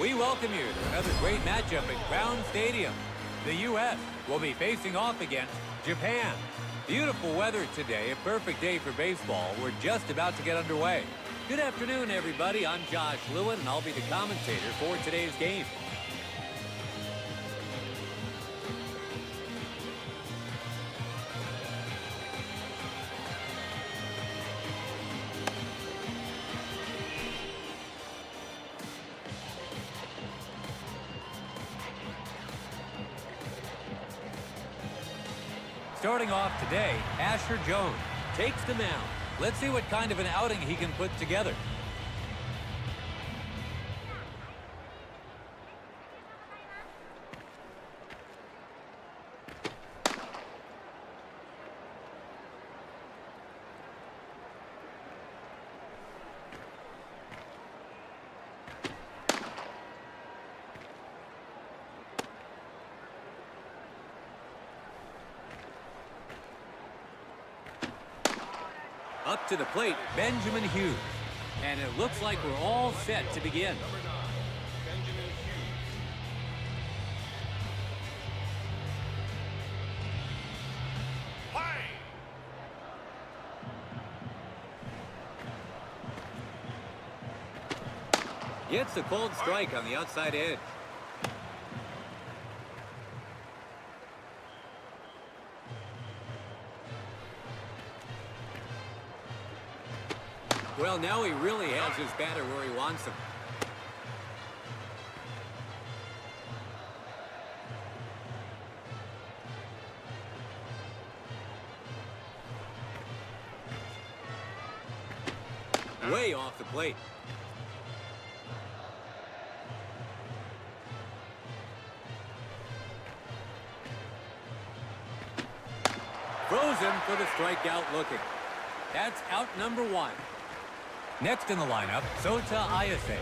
We welcome you to another great matchup at Crown Stadium. The U.S. will be facing off against Japan. Beautiful weather today, a perfect day for baseball. We're just about to get underway. Good afternoon, everybody. I'm Josh Lewin, and I'll be the commentator for today's game. Starting off today, Asher Jones takes the mound. Let's see what kind of an outing he can put together. Up to the plate, Benjamin Hughes. And it looks like we're all set to begin. Gets a cold strike on the outside edge. Well, now he really has his batter where he wants him. Way off the plate. Throws him for the strikeout looking. That's out number one. Next in the lineup, Sota Ayase.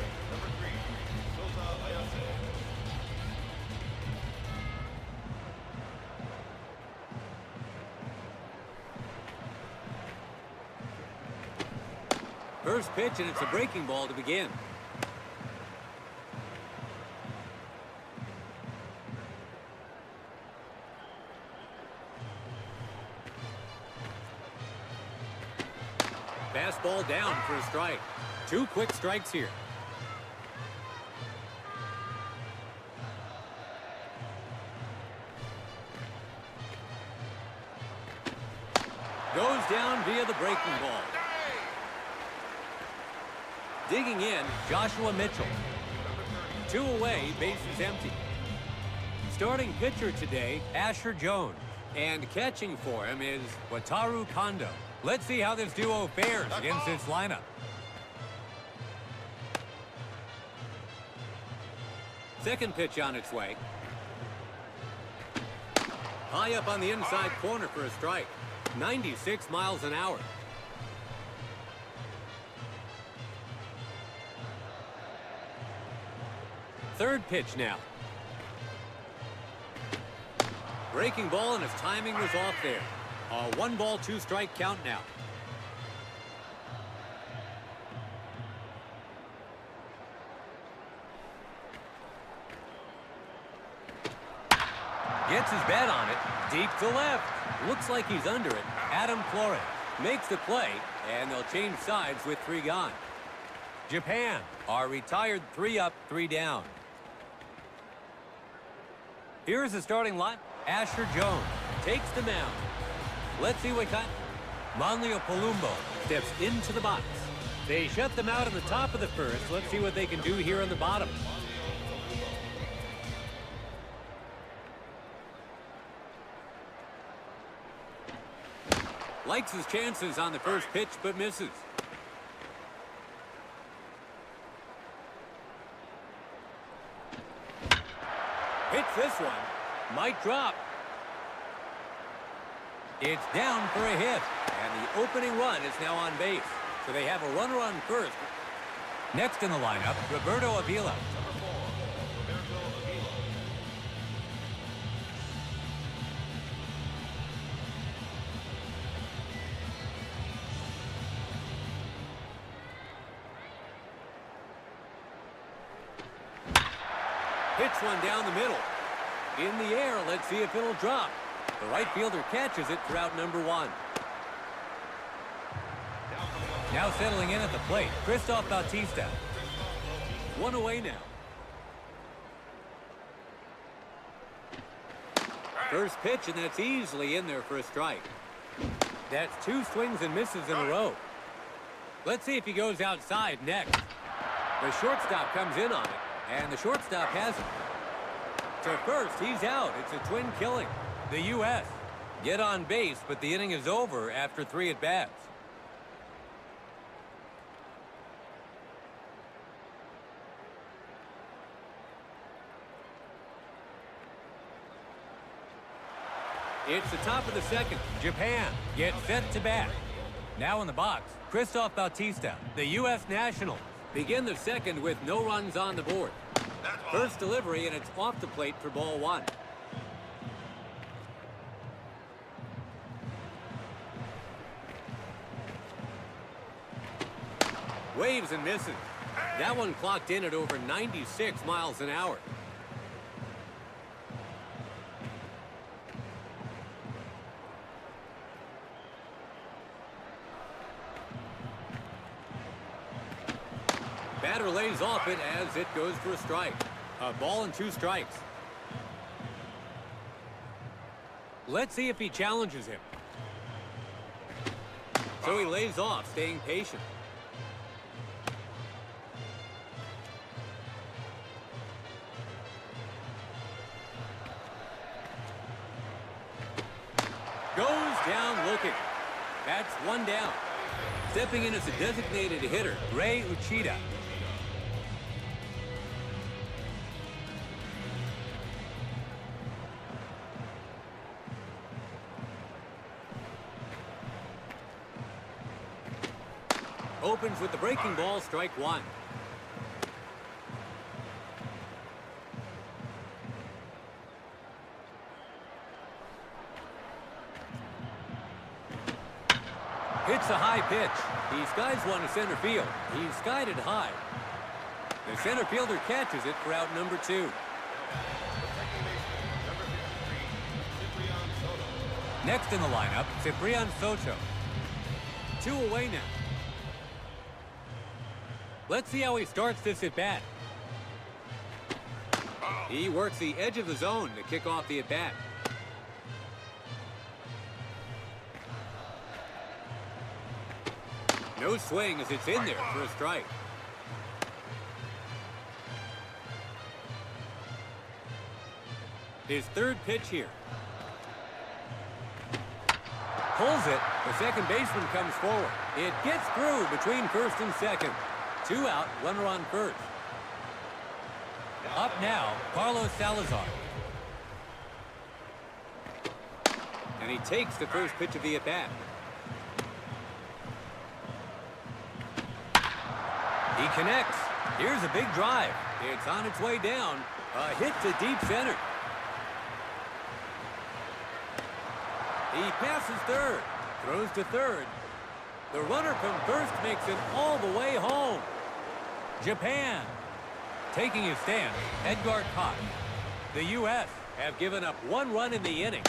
First pitch, and it's a breaking ball to begin. Fastball down for a strike. Two quick strikes here. Goes down via the breaking ball. Digging in, Joshua Mitchell. Two away, bases empty. Starting pitcher today, Asher Jones. And catching for him is Wataru Kondo. Let's see how this duo fares against this lineup. Second pitch on its way. High up on the inside corner for a strike. 96 miles an hour. Third pitch now. Breaking ball, and his timing was off there. A 1-ball, 2-strike count now. Gets his bat on it, deep to left. Looks like he's under it. Adam Flores makes the play, and they'll change sides with 3 gone. Japan are retired 3 up, 3 down. Here's the starting line. Asher Jones takes the mound. Let's see what kind. Manlio Palumbo steps into the box. They shut them out in the top of the first. Let's see what they can do here in the bottom. Likes his chances on the first pitch, but misses. Hits this one. Might drop. It's down for a hit, and the opening run is now on base. So they have a runner on first. Next in the lineup, Roberto Avila. Hits one down the middle. In the air, let's see if it'll drop. The right fielder catches it for out number 1. Now settling in at the plate, Christoph Bautista. 1 away now. First pitch, and that's easily in there for a strike. That's 2 swings and misses in a row. Let's see if he goes outside next. The shortstop comes in on it, and the shortstop has it. To first, he's out. It's a twin killing. The U.S. get on base, but the inning is over after 3 at-bats. It's the top of the second. Japan gets set to bat. Now in the box, Christoph Bautista, the U.S. Nationals, begin the second with no runs on the board. First delivery, and it's off the plate for ball 1. Waves and misses. That one clocked in at over 96 miles an hour. Batter lays off it as it goes for a strike. A ball and 2 strikes. Let's see if he challenges him. So he lays off, staying patient. Goes down looking. That's 1 down. Stepping in as a designated hitter, Ray Uchida. Opens with the breaking ball, strike 1. Hits a high pitch. He skies one to center field. He's skied it high. The center fielder catches it for out number 2. Next in the lineup, Ciprian Soto. 2 away now. Let's see how he starts this at-bat. He works the edge of the zone to kick off the at-bat. No swing as it's in there for a strike. His 3rd pitch here. Pulls it. The second baseman comes forward. It gets through between first and second. 2 out, runner on first. Up now, Carlos Salazar. And he takes the first pitch of the at-bat. He connects. Here's a big drive. It's on its way down. A hit to deep center. He passes third. Throws to third. The runner from first makes it all the way home. Japan taking his stand, Edgar Koch. The U.S. have given up 1 run in the inning.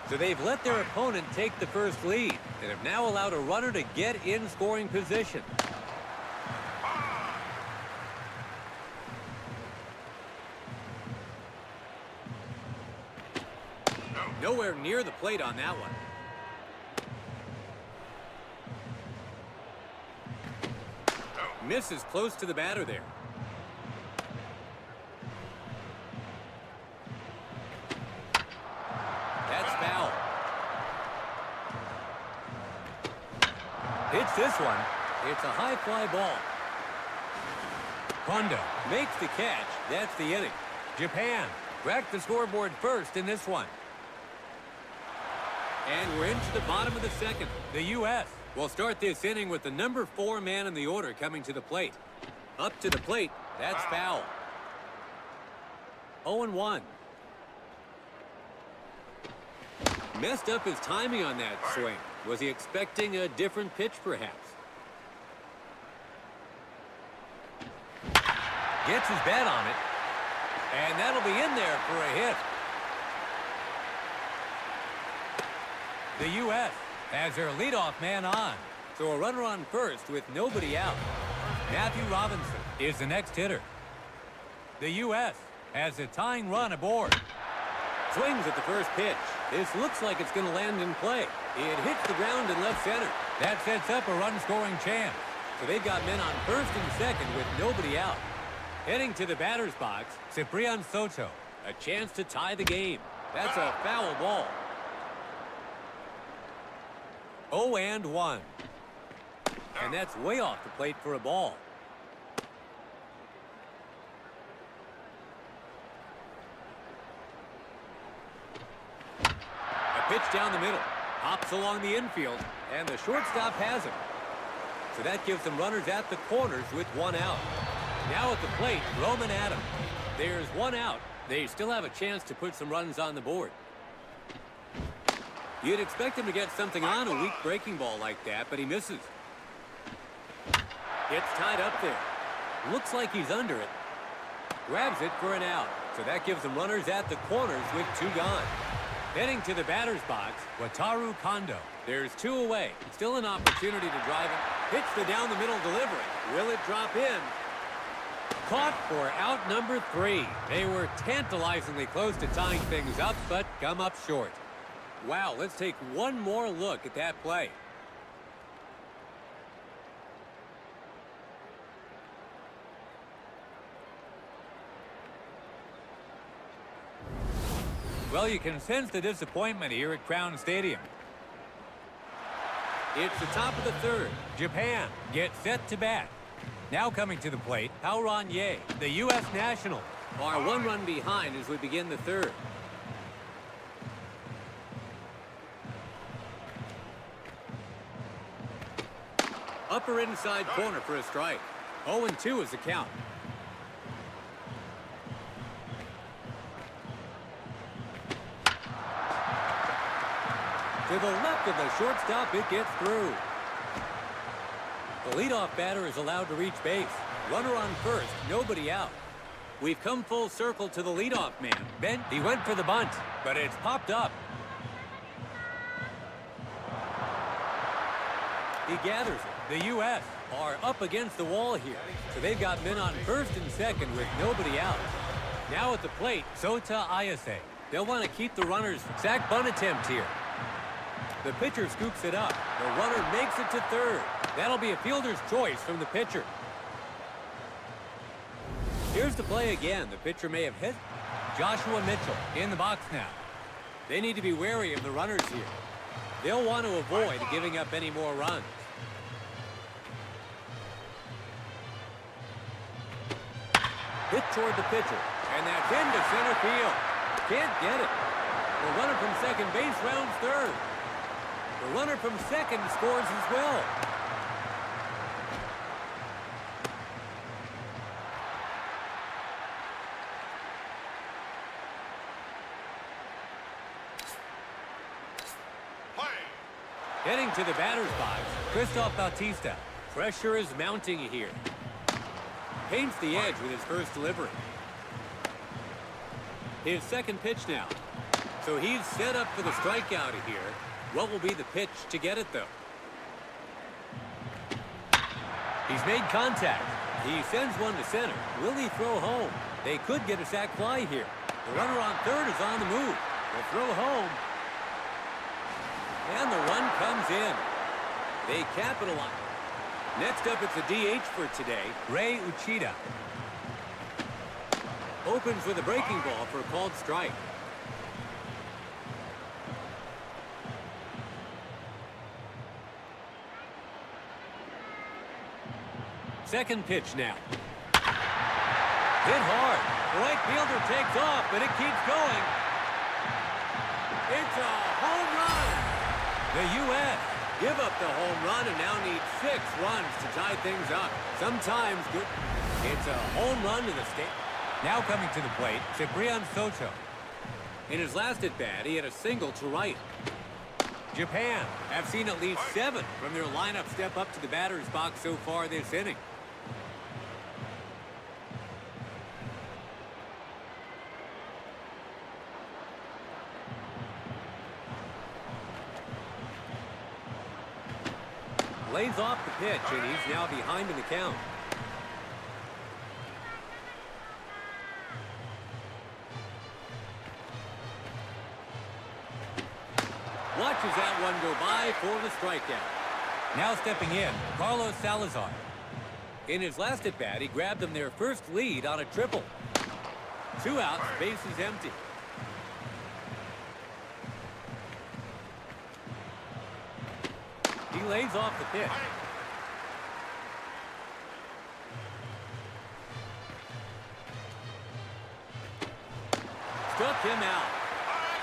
So they've let their opponent take the first lead and have now allowed a runner to get in scoring position. Nowhere near the plate on that one. Misses close to the batter there. That's foul. Hits this one. It's a high fly ball. Honda makes the catch. That's the inning. Japan cracked the scoreboard first in this one. And we're into the bottom of the second. The U.S. will start this inning with the number 4 man in the order coming to the plate. Up to the plate. That's foul. 0-1. Messed up his timing on that swing. Was he expecting a different pitch, perhaps? Gets his bat on it. And that'll be in there for a hit. The U.S. has their leadoff man on. So a runner on first with nobody out. Matthew Robinson is the next hitter. The U.S. has a tying run aboard. Swings at the first pitch. This looks like it's going to land in play. It hits the ground in left center. That sets up a run-scoring chance. So they've got men on first and second with nobody out. Heading to the batter's box, Ciprian Soto. A chance to tie the game. That's a foul ball. 0-1. And that's way off the plate for a ball. A pitch down the middle. Hops along the infield. And the shortstop has him. So that gives them runners at the corners with one out. Now at the plate, Roman Adams. There's one out. They still have a chance to put some runs on the board. You'd expect him to get something on a weak breaking ball like that, but he misses. Gets tied up there. Looks like he's under it. Grabs it for an out. So that gives them runners at the corners with two gone. Heading to the batter's box, Wataru Kondo. There's two away. Still an opportunity to drive it. Hits the down the middle delivery. Will it drop in? Caught for out number 3. They were tantalizingly close to tying things up, but come up short. Wow, let's take one more look at that play. Well, you can sense the disappointment here at Crown Stadium. It's the top of the third. Japan gets set to bat. Now coming to the plate, Hao-Ron Ye, the U.S. national, are one run behind as we begin the third. Upper inside corner for a strike. 0-2 is the count. To the left of the shortstop, it gets through. The leadoff batter is allowed to reach base. Runner on first, nobody out. We've come full circle to the leadoff man. Ben, he went for the bunt, but it's popped up. He gathers it. The U.S. are up against the wall here, so they've got men on first and second with nobody out. Now at the plate, Sota Ayase. They'll want to keep the runners. Sack bunt attempt here. The pitcher scoops it up. The runner makes it to third. That'll be a fielder's choice from the pitcher. Here's the play again. The pitcher may have hit. Joshua Mitchell in the box now. They need to be wary of the runners here. They'll want to avoid giving up any more runs. Hit toward the pitcher. And that's into center field. Can't get it. The runner from second base rounds third. The runner from second scores as well. Heading to the batter's box, Christoph Bautista. Pressure is mounting here. Paints the edge with his first delivery. His second pitch now. So he's set up for the strikeout here. What will be the pitch to get it, though? He's made contact. He sends one to center. Will he throw home? They could get a sac fly here. The runner on third is on the move. The throw home. And the run comes in. They capitalize. Next up, it's a DH for today, Ray Uchida. Opens with a breaking ball for a called strike. Second pitch now. Hit hard. The right fielder takes off, but it keeps going. It's a home run. The U.S. give up the home run and now need 6 runs to tie things up. Sometimes good. It's a home run to the state. Now coming to the plate, Ciprian Soto. In his last at-bat, he had a single to right. Japan have seen at least 7 from their lineup step up to the batter's box so far this inning. Lays off the pitch, and he's now behind in the count. Watches that one go by for the strikeout. Now stepping in, Carlos Salazar. In his last at-bat, he grabbed them their first lead on a triple. 2 outs, bases empty. He lays off the pitch. Struck him out.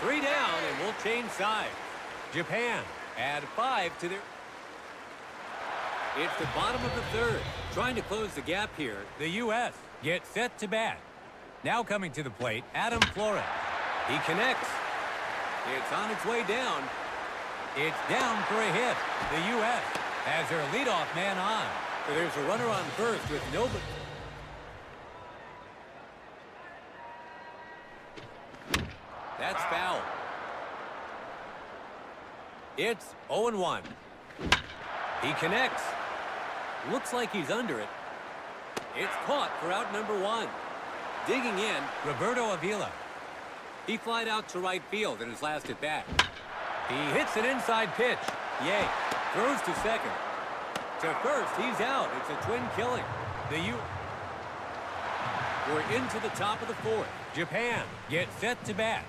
3 down, and we'll change sides. Japan add 5 to their... It's the bottom of the third. Trying to close the gap here, the U.S. gets set to bat. Now coming to the plate, Adam Flores. He connects. It's on its way down. It's down for a hit. The U.S. has their leadoff man on. There's a runner on first with nobody. That's foul. It's 0-1. He connects. Looks like he's under it. It's caught for out number 1. Digging in, Roberto Avila. He flied out to right field in his last at-bat. He hits an inside pitch. Yay. Throws to second. To first, he's out. It's a twin killing. We're into the top of the fourth. Japan gets set to bat.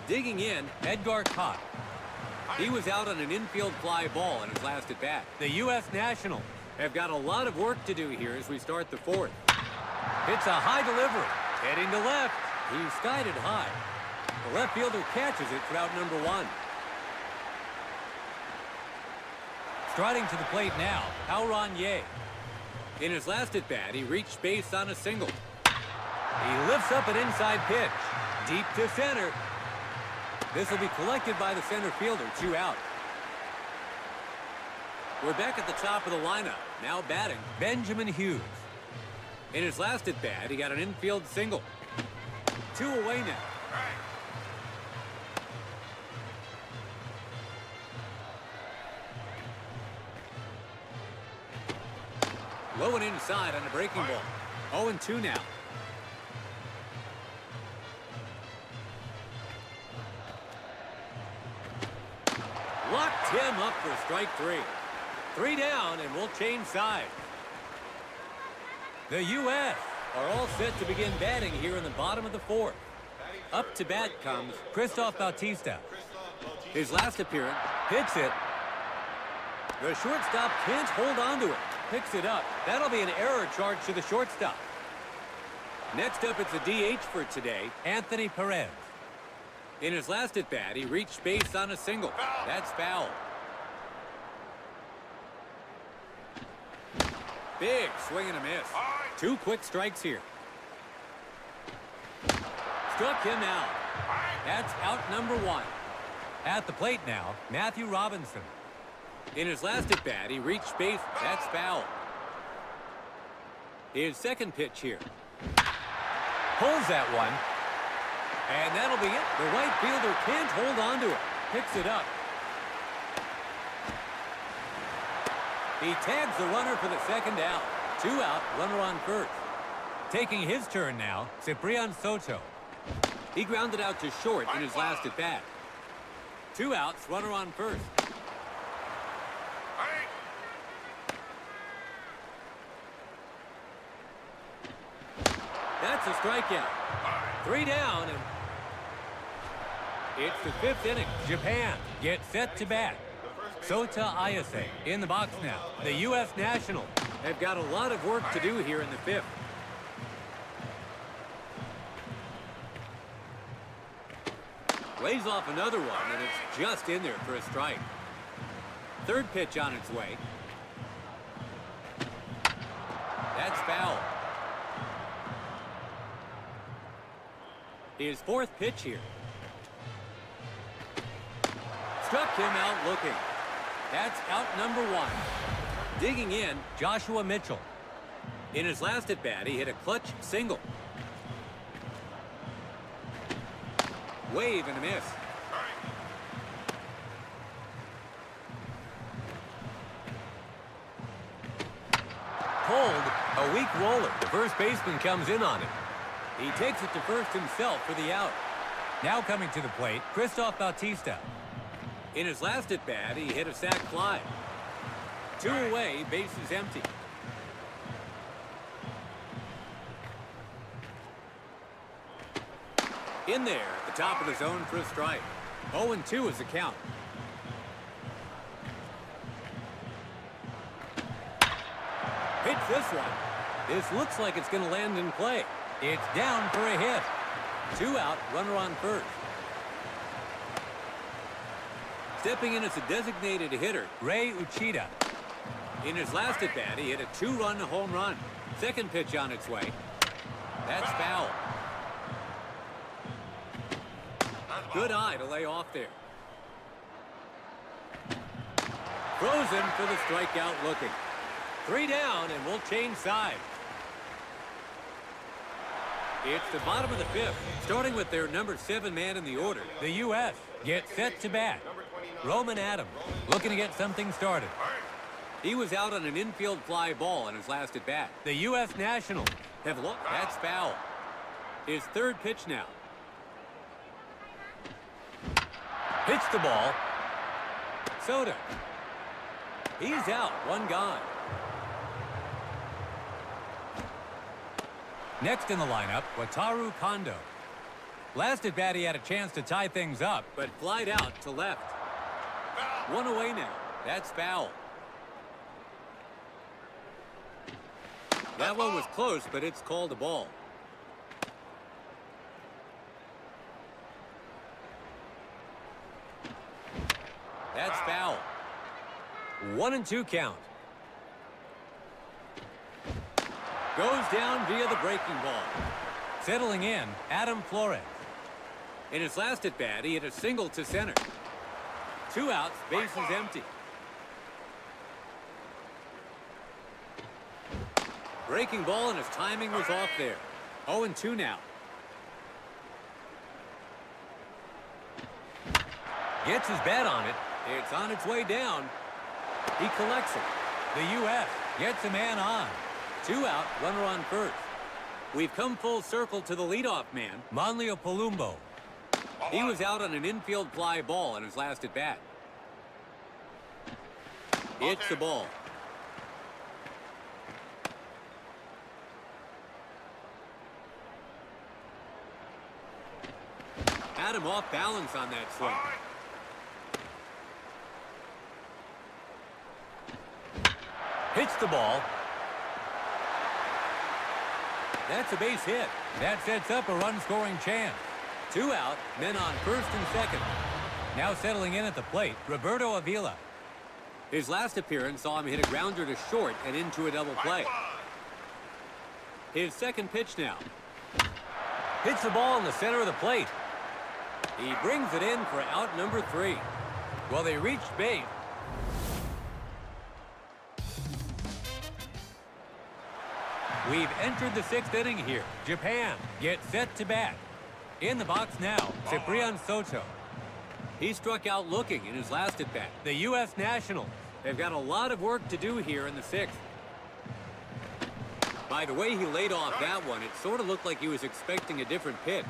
Digging in, Edgar Cott. He was out on an infield fly ball in his last at-bat. The U.S. Nationals have got a lot of work to do here as we start the fourth. It's a high delivery. Heading to left. He's skied it high. The left fielder catches it for out number 1. Striding to the plate now, Hao-Ron Ye. In his last at-bat, he reached base on a single. He lifts up an inside pitch. Deep to center. This will be collected by the center fielder, 2 out. We're back at the top of the lineup. Now batting, Benjamin Hughes. In his last at-bat, he got an infield single. 2 away now. Low and inside on a breaking ball. 0-2 now. Locked him up for strike 3. 3 down, and we'll change sides. The U.S. are all set to begin batting here in the bottom of the fourth. Up to bat comes Christoph Bautista. His last appearance, hits it. The shortstop can't hold on to it. Picks it up. That'll be an error charge to the shortstop. Next up, it's a DH for today, Anthony Perez. In his last at-bat, he reached base on a single. That's foul. Big swing and a miss. 2 quick strikes here. Struck him out. That's out number 1. At the plate now, Matthew Robinson. In his last at-bat, he reached base. That's foul. His second pitch here. Pulls that one. And that'll be it. The right fielder can't hold on to it. Picks it up. He tags the runner for the second out. 2 out, runner on first. Taking his turn now, Ciprian Soto. He grounded out to short in his last at-bat. 2 outs, runner on first. That's a strikeout. 3 down, and it's the 5th inning. Japan gets set to bat. Sota Ayase in the box now. The U.S. Nationals have got a lot of work to do here in the 5th. Lays off another one, and it's just in there for a strike. Third pitch on its way. That's foul. His 4th pitch here. Struck him out looking. That's out number 1. Digging in, Joshua Mitchell. In his last at-bat, he hit a clutch single. Wave and a miss. pulled. A weak roller. The first baseman comes in on it. He takes it to first himself for the out. Now coming to the plate, Christoph Bautista. In his last at-bat, he hit a sac fly. 2 away, bases empty. In there, at the top of the zone for a strike. 0-2 is the count. Hits this one. This looks like it's going to land in play. It's down for a hit. 2 out, runner on first. Stepping in as a designated hitter, Ray Uchida. In his last at-bat, he hit a 2-run home run. Second pitch on its way. That's foul. Good eye to lay off there. Frozen for the strikeout looking. 3 down, and we'll change sides. It's the bottom of the 5th, starting with their number 7 man in the order. The U.S. gets set to bat. Roman Adams looking to get something started. He was out on an infield fly ball in his last at-bat. The U.S. Nationals have looked. That's foul. His third pitch now. Hits the ball. Soto. He's out. 1 gone. Next in the lineup, Wataru Kondo. Last at bat, he had a chance to tie things up, but flied out to left. 1 away now. That's foul. That one was close, but it's called a ball. That's foul. 1-2 count. Goes down via the breaking ball. Settling in, Adam Flores. In his last at-bat, he hit a single to center. 2 outs, bases empty. Breaking ball, and his timing was off there. 0-2 now. Gets his bat on it. It's on its way down. He collects it. The U.S. gets a man on. 2 out, runner on first. We've come full circle to the leadoff man, Manlio Palumbo. He was out on an infield fly ball in his last at-bat. It's the ball. Had him off balance on that swing. Hits the ball. That's a base hit. That sets up a run-scoring chance. 2 out, men on first and second. Now settling in at the plate, Roberto Avila. His last appearance saw him hit a grounder to short and into a double play. His second pitch now. Hits the ball in the center of the plate. He brings it in for out number 3. Well, they reached base. We've entered the 6th inning here. Japan gets set to bat. In the box now, Ciprian Soto. He struck out looking in his last at-bat. The U.S. Nationals. They've got a lot of work to do here in the 6th. By the way he laid off that one, it sort of looked like he was expecting a different pitch.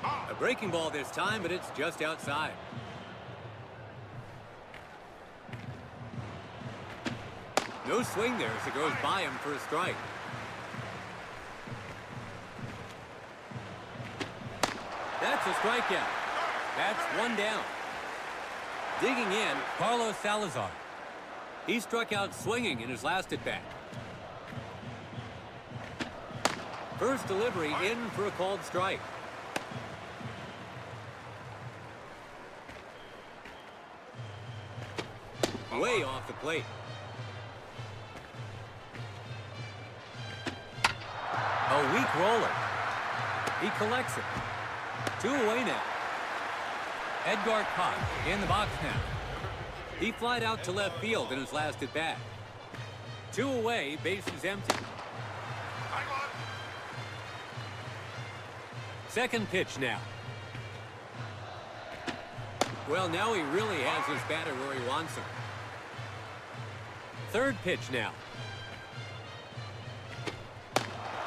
A breaking ball this time, but it's just outside. No swing there as it goes by him for a strike. That's a strikeout. That's 1 down. Digging in, Carlos Salazar. He struck out swinging in his last at-bat. First delivery in for a called strike. Way off the plate. A weak roller. He collects it. 2 away now. Edgar Koch in the box now. He flied out to left field in his last at-bat. 2 away, bases empty. Second pitch now. Well, now he really has his batter where he wants him. Third pitch now.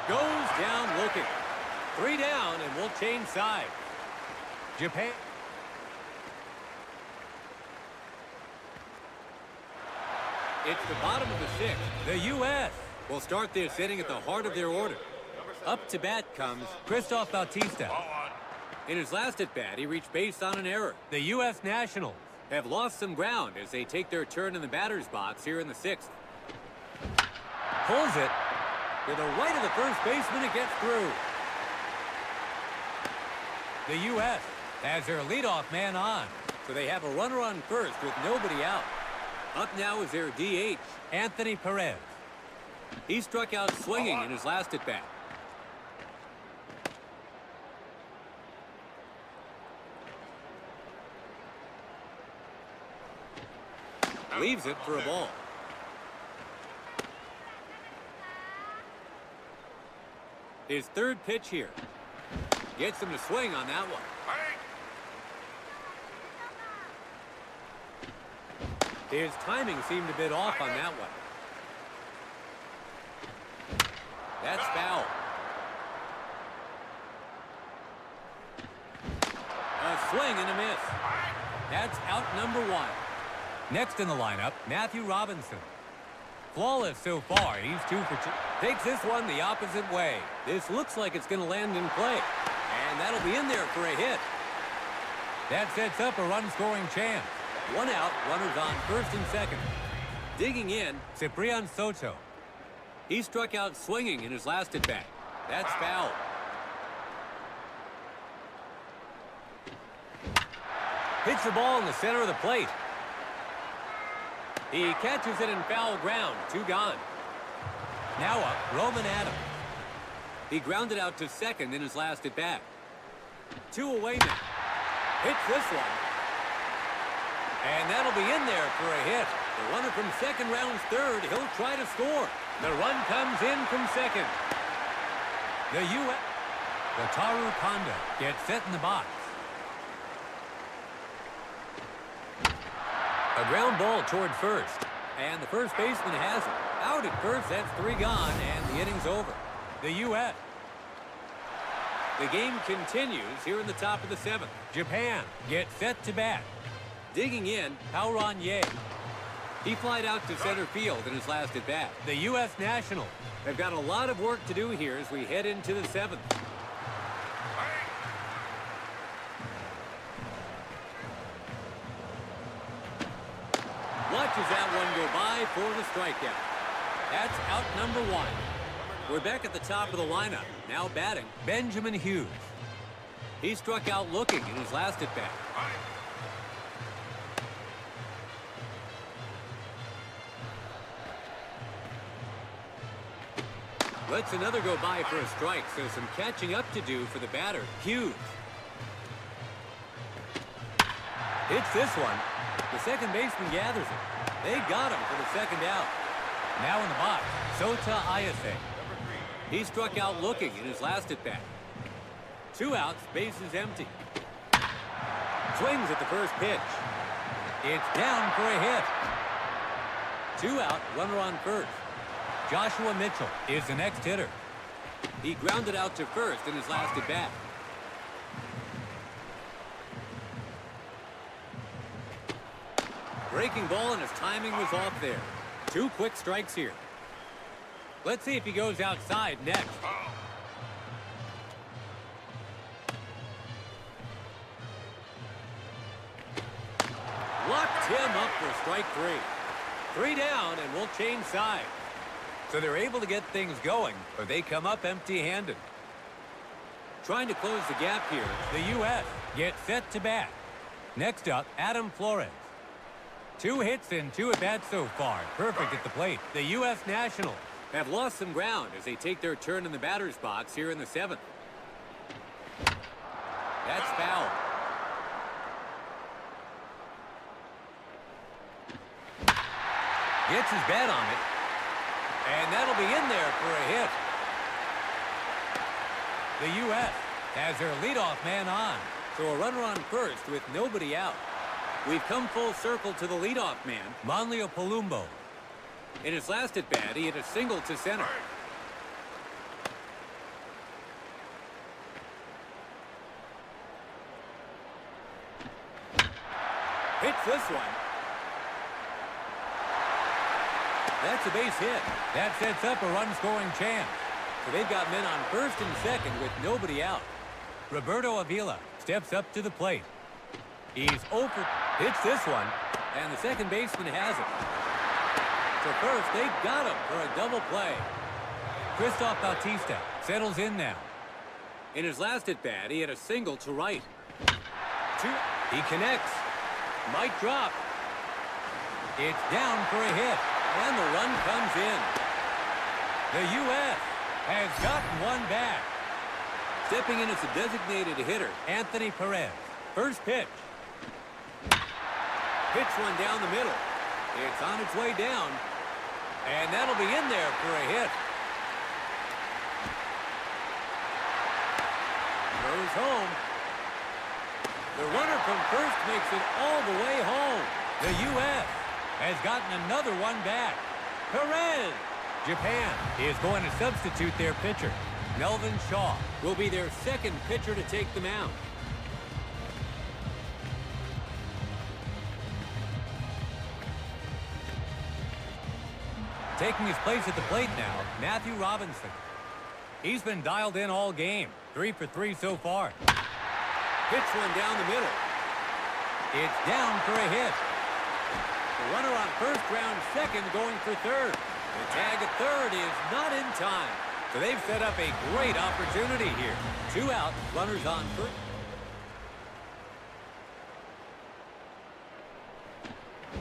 Goes down looking. 3 down, and we'll change sides. Japan. It's the bottom of the 6th. The U.S. will start this inning at the heart of their order. Up to bat comes Christoph Bautista. In his last at-bat, he reached base on an error. The U.S. Nationals have lost some ground as they take their turn in the batter's box here in the 6th. Pulls it. To the right of the first baseman, it gets through. The U.S. has their leadoff man on. So they have a runner on first with nobody out. Up now is their DH, Anthony Perez. He struck out swinging in his last at-bat. Leaves it for a ball. His third pitch here. Gets him to swing on that one. His timing seemed a bit off on that one. That's foul. A swing and a miss. That's out number 1. Next in the lineup, Matthew Robinson. Flawless so far. He's 2 for 2. Takes this one the opposite way. This looks like it's going to land in play. And that'll be in there for a hit. That sets up a run-scoring chance. 1 out, runners on first and second. Digging in, Ciprian Soto. He struck out swinging in his last at-bat. That's foul. Hits the ball in the center of the plate. He catches it in foul ground. 2 gone. Now up, Roman Adams. He grounded out to second in his last at-bat. 2 away now. Hits this one. And that'll be in there for a hit. The runner from second rounds third. He'll try to score. The run comes in from second. The U.S. Wataru Kondo gets set in the box. A ground ball toward first. And the first baseman has it. Out at first, that's 3 gone, and the inning's over. The U.S. The game continues here in the top of the 7th. Japan gets set to bat. Digging in, Pauron Ye. He flied out to center field in his last at-bat. The U.S. Nationals have got a lot of work to do here as we head into the 7th. Watches that one go by for the strikeout. That's out number 1. We're back at the top of the lineup. Now batting, Benjamin Hughes. He struck out looking in his last at-bat. Lets another go by for a strike, so some catching up to do for the batter, Hughes. Hits this one. The second baseman gathers it. They got him for the second out. Now in the box, Sota Ayase. He struck out looking in his last at-bat. 2 outs, bases empty. Swings at the first pitch. It's down for a hit. 2 out, runner on first. Joshua Mitchell is the next hitter. He grounded out to first in his last at-bat. Breaking ball, and his timing was off there. 2 quick strikes here. Let's see if he goes outside next. Locked him up for strike 3. 3 down, and we'll change sides. So they're able to get things going, but they come up empty-handed. Trying to close the gap here, the U.S. gets set to bat. Next up, Adam Flores. 2 hits and 2 at-bats so far. Perfect at the plate. The U.S. Nationals have lost some ground as they take their turn in the batter's box here in the 7th. That's foul. Gets his bat on it. And that'll be in there for a hit. The U.S. has their leadoff man on. So a runner on first with nobody out. We've come full circle to the leadoff man, Manlio Palumbo. In his last at-bat, he hit a single to center. Hits this one. That's a base hit. That sets up a run-scoring chance. So they've got men on first and second with nobody out. Roberto Avila steps up to the plate. He's over. Hits this one, and the second baseman has it. To first, they got him for a double play. Christoph Bautista settles in now. In his last at-bat, he had a single to right. He connects. Might drop. It's down for a hit, and the run comes in. The U.S. has gotten one back. Stepping in as a designated hitter, Anthony Perez. First pitch. Hits one down the middle. It's on its way down, and that'll be in there for a hit. Goes home. The runner from first makes it all the way home. The U.S. has gotten another one back. Perez! Japan is going to substitute their pitcher. Melvin Shaw will be their second pitcher to take the mound. Taking his place at the plate now, Matthew Robinson. He's been dialed in all game. 3 for 3 so far. Hits one down the middle. It's down for a hit. The runner on first, round second, going for third. The tag at third is not in time. So they've set up a great opportunity here. 2 out, runners on first.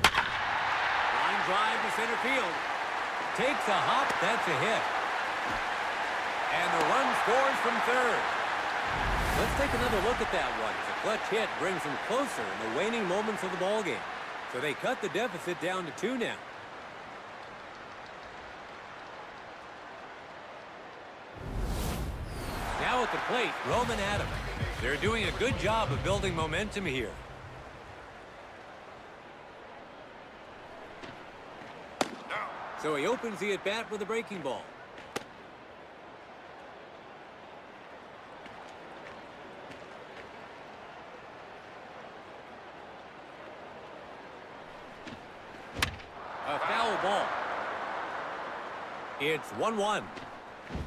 Line drive to center field. Takes a hop, that's a hit. And the run scores from third. Let's take another look at that one. The clutch hit brings them closer in the waning moments of the ballgame. So they cut the deficit down to 2 now. Now at the plate, Roman Adams. They're doing a good job of building momentum here. So he opens the at-bat with a breaking ball. A foul ball. It's 1-1.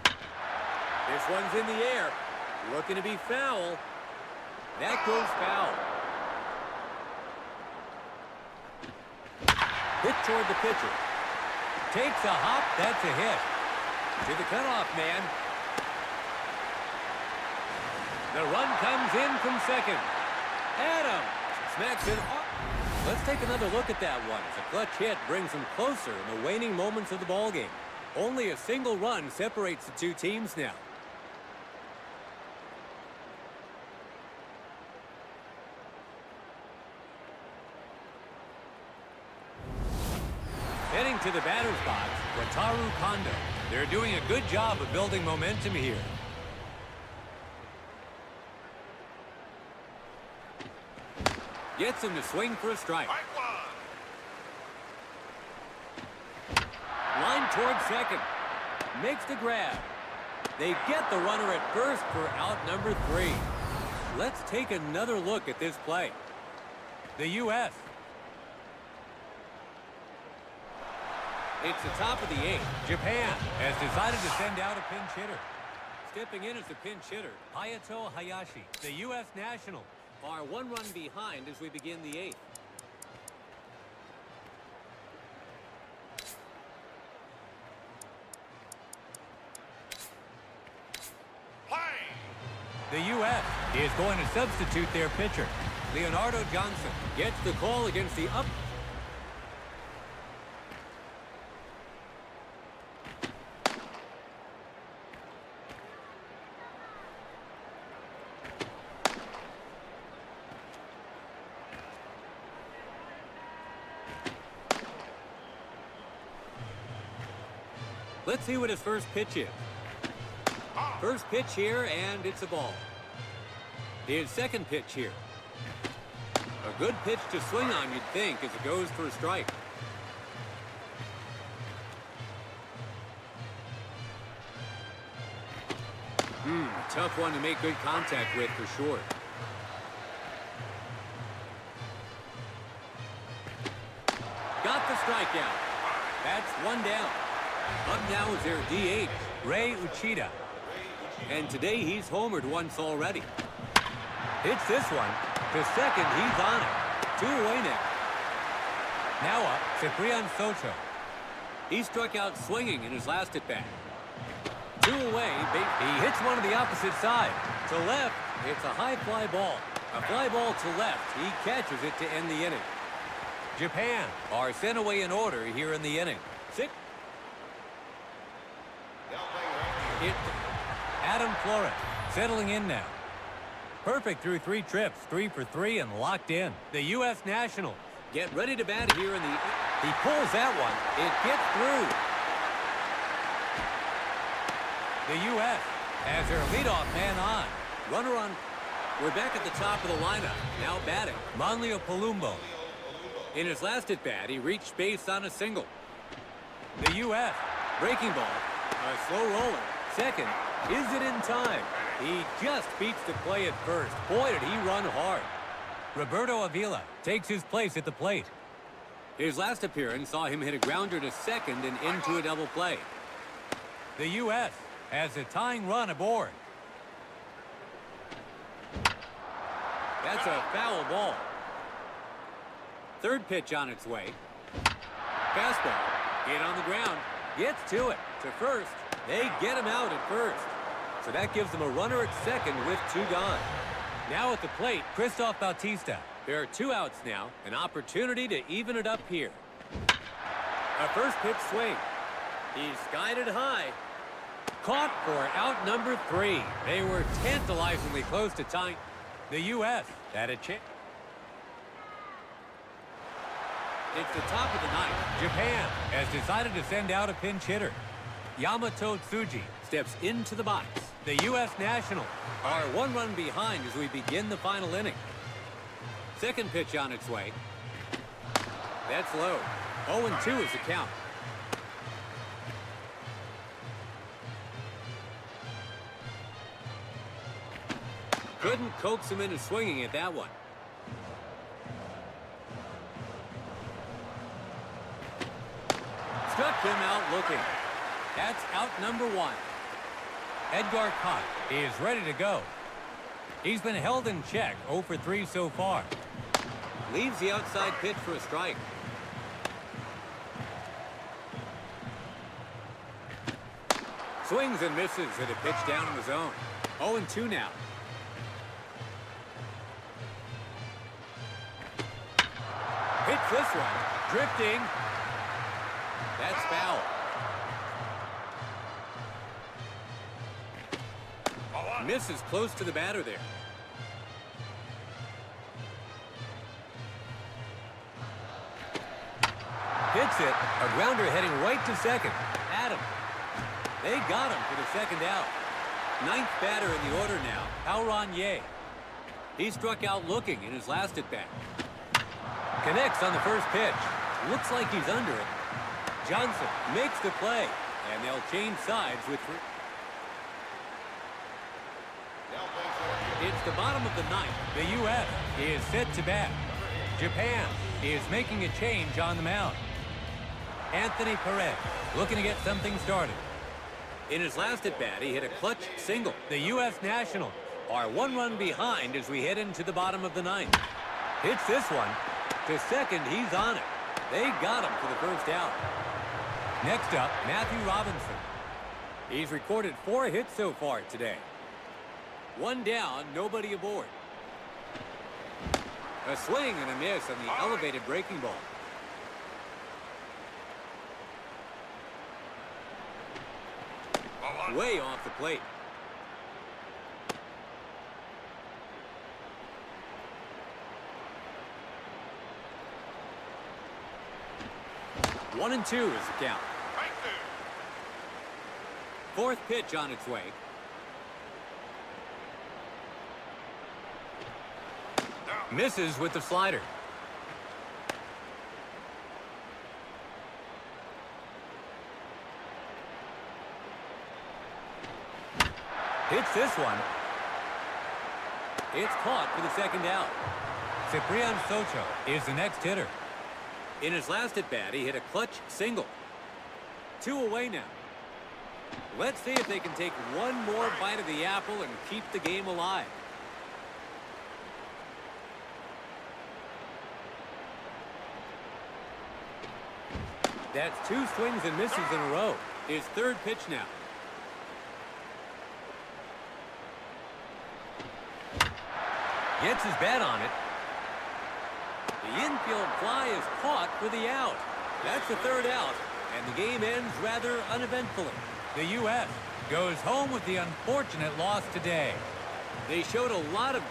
This one's in the air. Looking to be foul. That goes foul. Hit toward the pitcher. Takes a hop, that's a hit. To the cutoff man. The run comes in from second. Adams smacks it off. Let's take another look at that one. As a clutch hit brings them closer in the waning moments of the ballgame. Only a single run separates the 2 teams now. Heading to the batter's box, Wataru Kondo. They're doing a good job of building momentum here. Gets him to swing for a strike. Line toward second. Makes the grab. They get the runner at first for out number 3. Let's take another look at this play. The U.S. It's the top of the 8th. Japan has decided to send out a pinch hitter. Stepping in as the pinch hitter, Hayato Hayashi, the U.S. national, are 1 run behind as we begin the 8th. The U.S. is going to substitute their pitcher. Leonardo Johnson gets the call against the up. Let's see what his first pitch is. First pitch here, and it's a ball. His second pitch here. A A good pitch to swing on, you'd think, as it goes for a strike. Tough one to make good contact with for sure. Got the strikeout. That's one down. Up now is their DH, Ray Uchida. And today he's homered once already. Hits this one. To second, he's on it. 2 away now. Now up, Ciprian Soto. He struck out swinging in his last at-bat. 2 away, he hits one to the opposite side. To left, it's a high fly ball. A fly ball to left, he catches it to end the inning. Japan are sent away in order here in the inning. 6. Adam Flores settling in now. Perfect through 3 trips, 3 for 3 and locked in. The U.S. Nationals get ready to bat here in the... He pulls that one. It gets through. The U.S. has their leadoff man on. Runner on. We're back at the top of the lineup. Now batting, Manlio Palumbo. In his last at-bat, he reached base on a single. The U.S. breaking ball. A slow roller. Second. Is it in time? He just beats the play at first. Boy, did he run hard. Roberto Avila takes his place at the plate. His last appearance saw him hit a grounder to second and into a double play. The U.S. has a tying run aboard. That's a foul ball. Third pitch on its way. Fastball. Hit on the ground. Gets to it. To first. They get him out at first. So that gives them a runner at second with 2 gone. Now at the plate, Christoph Bautista. There are 2 outs now. An opportunity to even it up here. A first pitch swing. He's skied it high. Caught for out number 3. They were tantalizingly close to tying. The U.S. had a chance. It's the top of the 9th. Japan has decided to send out a pinch hitter. Yamato Tsuji steps into the box. The U.S. Nationals are 1 run behind as we begin the final inning. Second pitch on its way. That's low. 0-2 is the count. Couldn't coax him into swinging at that one. Struck him out looking. That's out number 1. Edgar Koch is ready to go. He's been held in check, 0 for 3 so far. Leaves the outside pitch for a strike. Swings and misses at a pitch down in the zone. 0-2 now. Hits this one. Drifting. That's foul. Misses close to the batter there. Hits it. A grounder heading right to second. Adam. They got him for the second out. 9th batter in the order now, Pauron Ye. He struck out looking in his last at-bat. Connects on the first pitch. Looks like he's under it. Johnson makes the play, and they'll change sides with... It's the bottom of the 9th. The U.S. is set to bat. Japan is making a change on the mound. Anthony Perez looking to get something started. In his last at-bat, he hit a clutch single. The U.S. Nationals are 1 run behind as we head into the bottom of the 9th. Hits this one. To second, he's on it. They got him for the first out. Next up, Matthew Robinson. He's recorded 4 hits so far today. 1 down, nobody aboard. A swing and a miss on the elevated breaking ball. Way off the plate. One and 2 is the count. 4th pitch on its way. Misses with the slider. Hits this one. It's caught for the second out. Ciprian Soto is the next hitter. In his last at-bat, he hit a clutch single. 2 away now. Let's see if they can take one more bite of the apple and keep the game alive. That's 2 swings and misses in a row. His third pitch now. Gets his bat on it. The infield fly is caught for the out. That's the third out, and the game ends rather uneventfully. The U.S. goes home with the unfortunate loss today. They showed a lot of...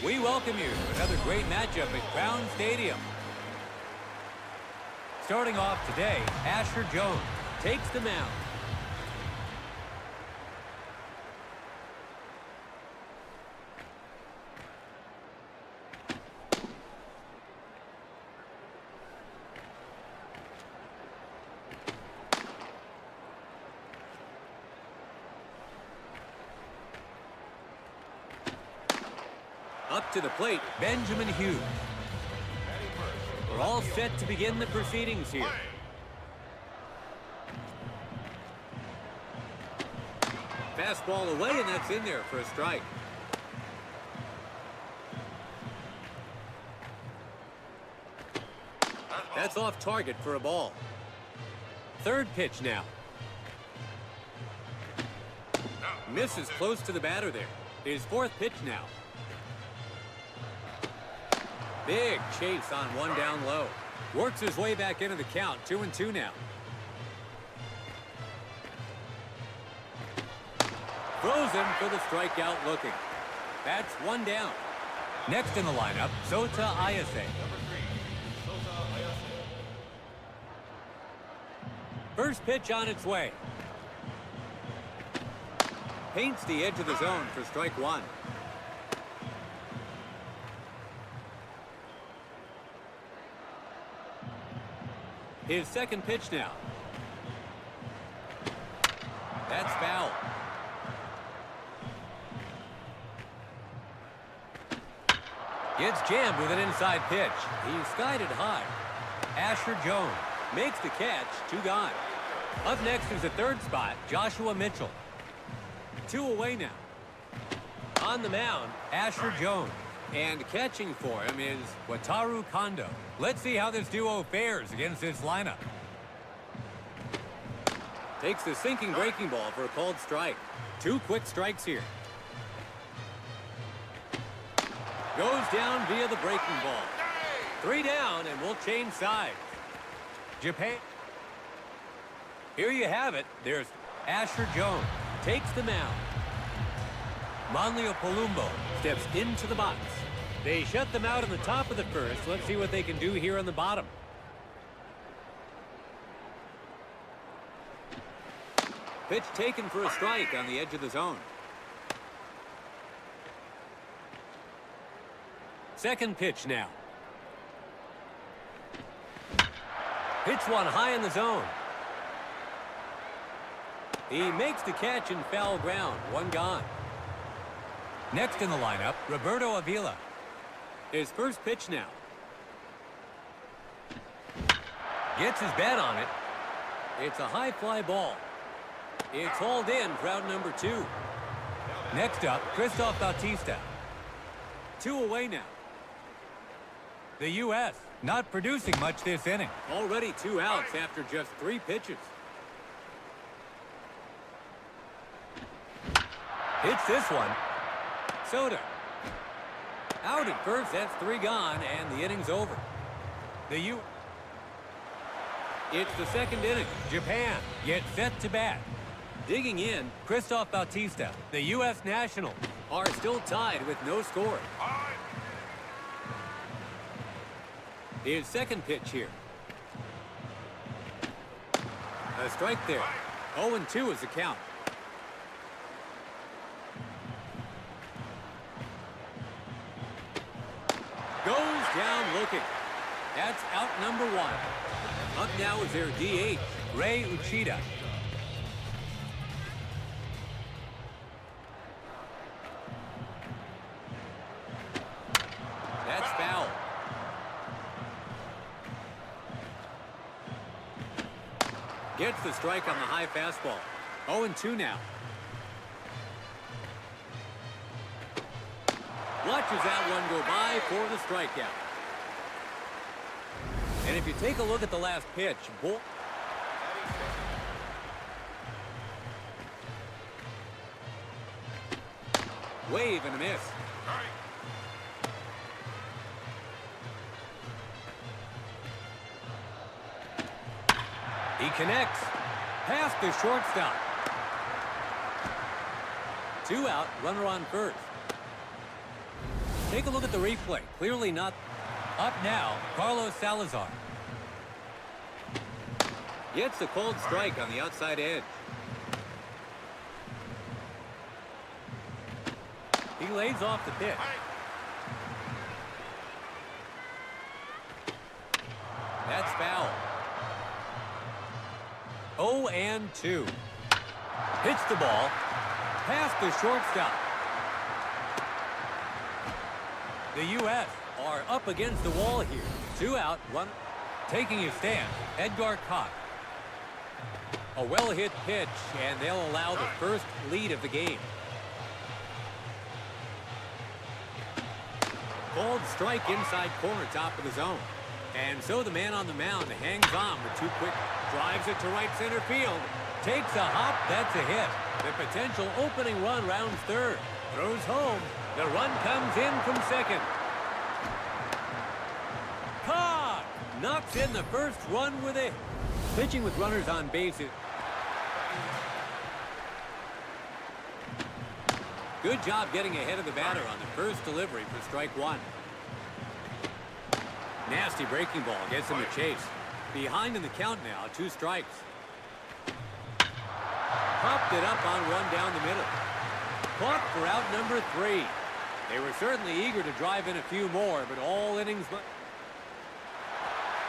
We welcome you to another great matchup at Crown Stadium. Starting off today, Asher Jones takes the mound. Up to the plate, Benjamin Hughes. We're all set to begin the proceedings here. Fastball away, and that's in there for a strike. That's off target for a ball. Third pitch now. Misses close to the batter there. His fourth pitch now. Big chase on one down low. Works his way back into the count. 2-2 now. Throws him for the strikeout looking. That's one down. Next in the lineup, Sota Ayase. First pitch on its way. Paints the edge of the zone for strike one. His second pitch now. That's foul. Gets jammed with an inside pitch. He skied it high. Asher Jones makes the catch. 2 gone. Up next is the third spot, Joshua Mitchell. 2 away now. On the mound, Asher Jones. And catching for him is Wataru Kondo. Let's see how this duo fares against this lineup. Takes the sinking breaking ball for a called strike. 2 quick strikes here. Goes down via the breaking ball. 3 down, and we'll change sides. Japan. Here you have it. There's Asher Jones. Takes the mound. Manlio Palumbo steps into the box. They shut them out in the top of the first. Let's see what they can do here on the bottom. Pitch taken for a strike on the edge of the zone. Second pitch now. Hits one high in the zone. He makes the catch in foul ground. 1 gone. Next in the lineup, Roberto Avila. His first pitch now. Gets his bat on it. It's a high fly ball. It's hauled in for out number 2. Next up, Christoph Bautista. 2 away now. The U.S. not producing much this inning. Already 2 outs after just 3 pitches. Hits this one. Soda. Out at first, that's 3 gone, and the inning's over. It's the second inning. Japan gets set to bat. Digging in, Christoph Bautista. The U.S. Nationals are still tied with no score. His second pitch here. A strike there. 0-2 is the count. Goes down looking. That's out number 1. Up now is their DH, Ray Uchida. That's foul. Gets the strike on the high fastball. 0-2 now. Watches that one go by for the strikeout. And if you take a look at the last pitch, wave and a miss. He connects. Past the shortstop. 2 out, runner on first. Take a look at the replay. Clearly not. Up now, Carlos Salazar. Gets a cold strike on the outside edge. He lays off the pitch. That's foul. 0-2. Hits the ball. Past the shortstop. The U.S. are up against the wall here. 2 out, 1. Taking his stand, Edgar Koch. A well-hit pitch, and they'll allow the first lead of the game. Called strike inside corner, top of the zone. And so the man on the mound hangs on with 2 quick. Drives it to right center field. Takes a hop. That's a hit. The potential opening run rounds third. Throws home. The run comes in from second. Caught! Knocks in the first run with it. Pitching with runners on bases. Good job getting ahead of the batter on the first delivery for strike one. Nasty breaking ball gets him a chase. Behind in the count now, 2 strikes. Popped it up on one down the middle. Caught for out number 3. They were certainly eager to drive in a few more, but all innings...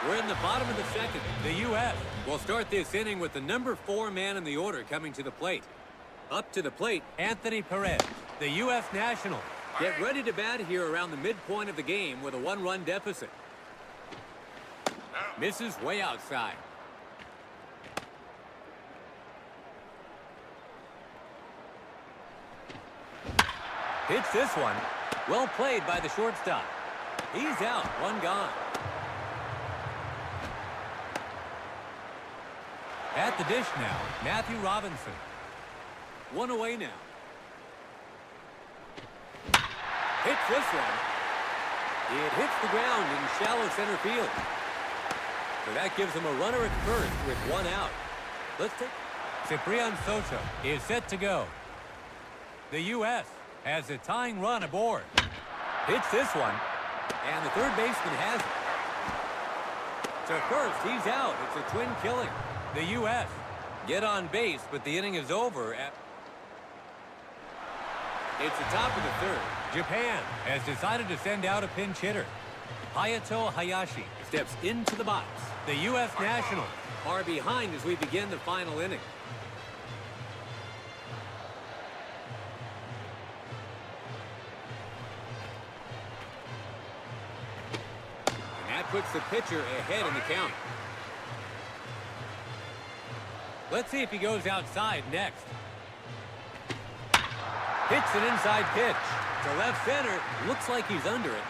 We're in the bottom of the second. The U.S. will start this inning with the number 4 man in the order coming to the plate. Up to the plate, Anthony Perez, the U.S. National. Get ready to bat here around the midpoint of the game with a 1-run deficit. Misses way outside. Hits this one. Well played by the shortstop. He's out, 1 gone. At the dish now, Matthew Robinson. 1 away now. Hits this one. It hits the ground in shallow center field. So that gives him a runner at first with 1 out. Let's take... Ciprian Soto is set to go. The U.S. has a tying run aboard. Hits this one. And the third baseman has it. To first, he's out. It's a twin killing. The U.S. get on base, but the inning is over at... It's the top of the third. Japan has decided to send out a pinch hitter. Hayato Hayashi steps into the box. The U.S. Nationals are behind as we begin the final inning. And that puts the pitcher ahead in the count. Let's see if he goes outside next. Hits an inside pitch to left center. Looks like he's under it.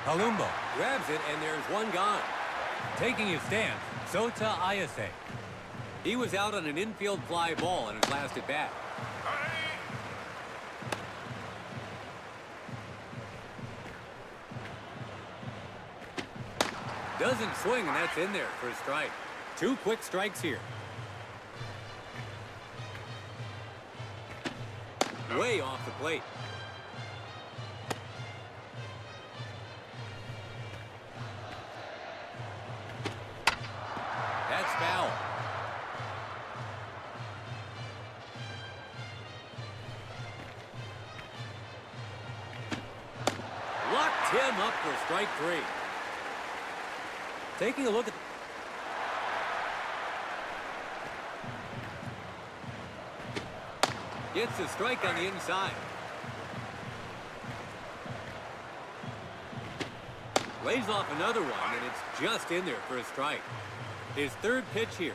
Palumbo grabs it, and there's 1 gone. Taking his stance, Sota Ayase. He was out on an infield fly ball in his last at bat. Doesn't swing, and that's in there for a strike. 2 quick strikes here. Way off the plate. That's foul. Locked him up for strike 3. Taking a look at... Gets a strike on the inside. Lays off another one, and it's just in there for a strike. His third pitch here.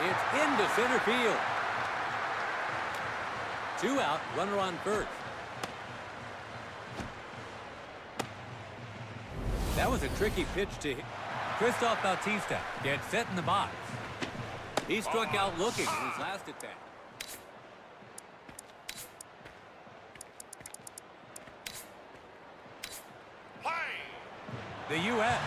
It's into center field. 2 out, runner on first. That was a tricky pitch to hit. Christoph Bautista gets set in the box. He struck out looking in his last attack. The U.S.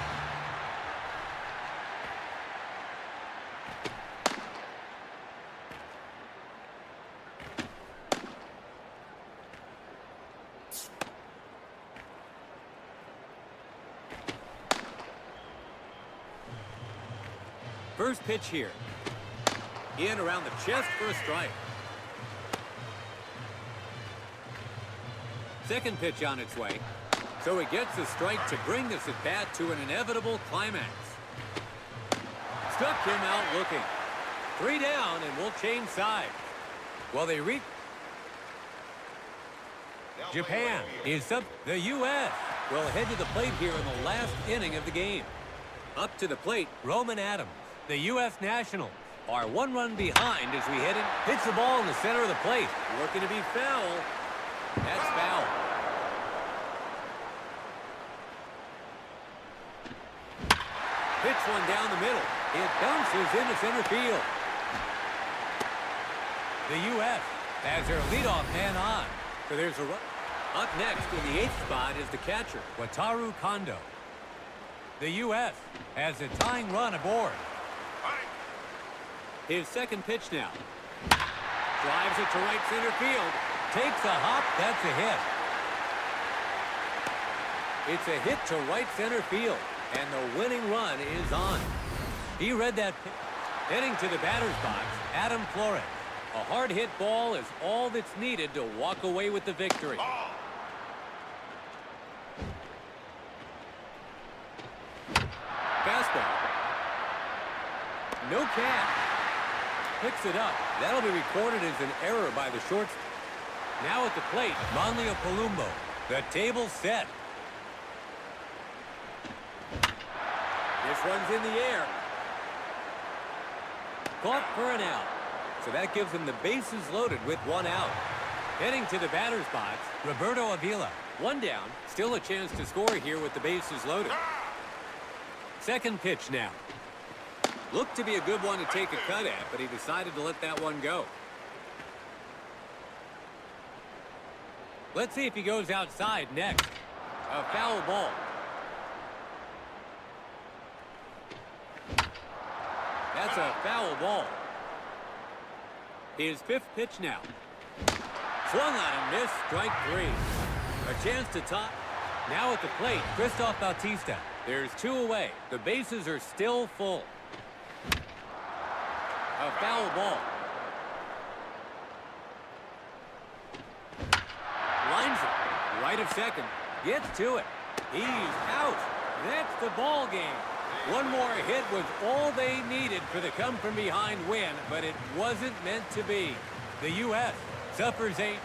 First pitch here. In around the chest for a strike. Second pitch on its way. So it gets a strike to bring this at bat to an inevitable climax. Struck him out looking. 3 down, and we'll change sides. Well, they reach. Japan is up. The U.S. will head to the plate here in the last inning of the game. Up to the plate, Roman Adams. The U.S. Nationals are 1 run behind as we head in. Hits the ball in the center of the plate. Looking to be foul. That's foul. Hits one down the middle. It bounces into center field. The U.S. has their leadoff man on. So there's a run. Up next in the 8th spot is the catcher, Wataru Kondo. The U.S. has a tying run aboard. His second pitch now. Drives it to right center field. Takes a hop. That's a hit. It's a hit to right center field. And the winning run is on. He read that pitch. Heading to the batter's box, Adam Flores. A hard hit ball is all that's needed to walk away with the victory. Fastball. No catch. Picks it up. That'll be recorded as an error by the shortstop. Now at the plate, Manlio Palumbo. The table's set. This one's in the air. Caught for an out. So that gives him the bases loaded with one out. Heading to the batter's box, Roberto Avila. One down. Still a chance to score here with the bases loaded. Second pitch now. Looked to be a good one to take a cut at, but he decided to let that one go. Let's see if he goes outside next. A foul ball. That's a foul ball. His 5th pitch now. Swung on and missed. Strike 3. A chance to top. Now at the plate, Christoph Bautista. There's 2 away. The bases are still full. A foul ball. Lines it. Right of second. Gets to it. He's out. That's the ball game. One more hit was all they needed for the come-from-behind win, but it wasn't meant to be. The U.S. suffers a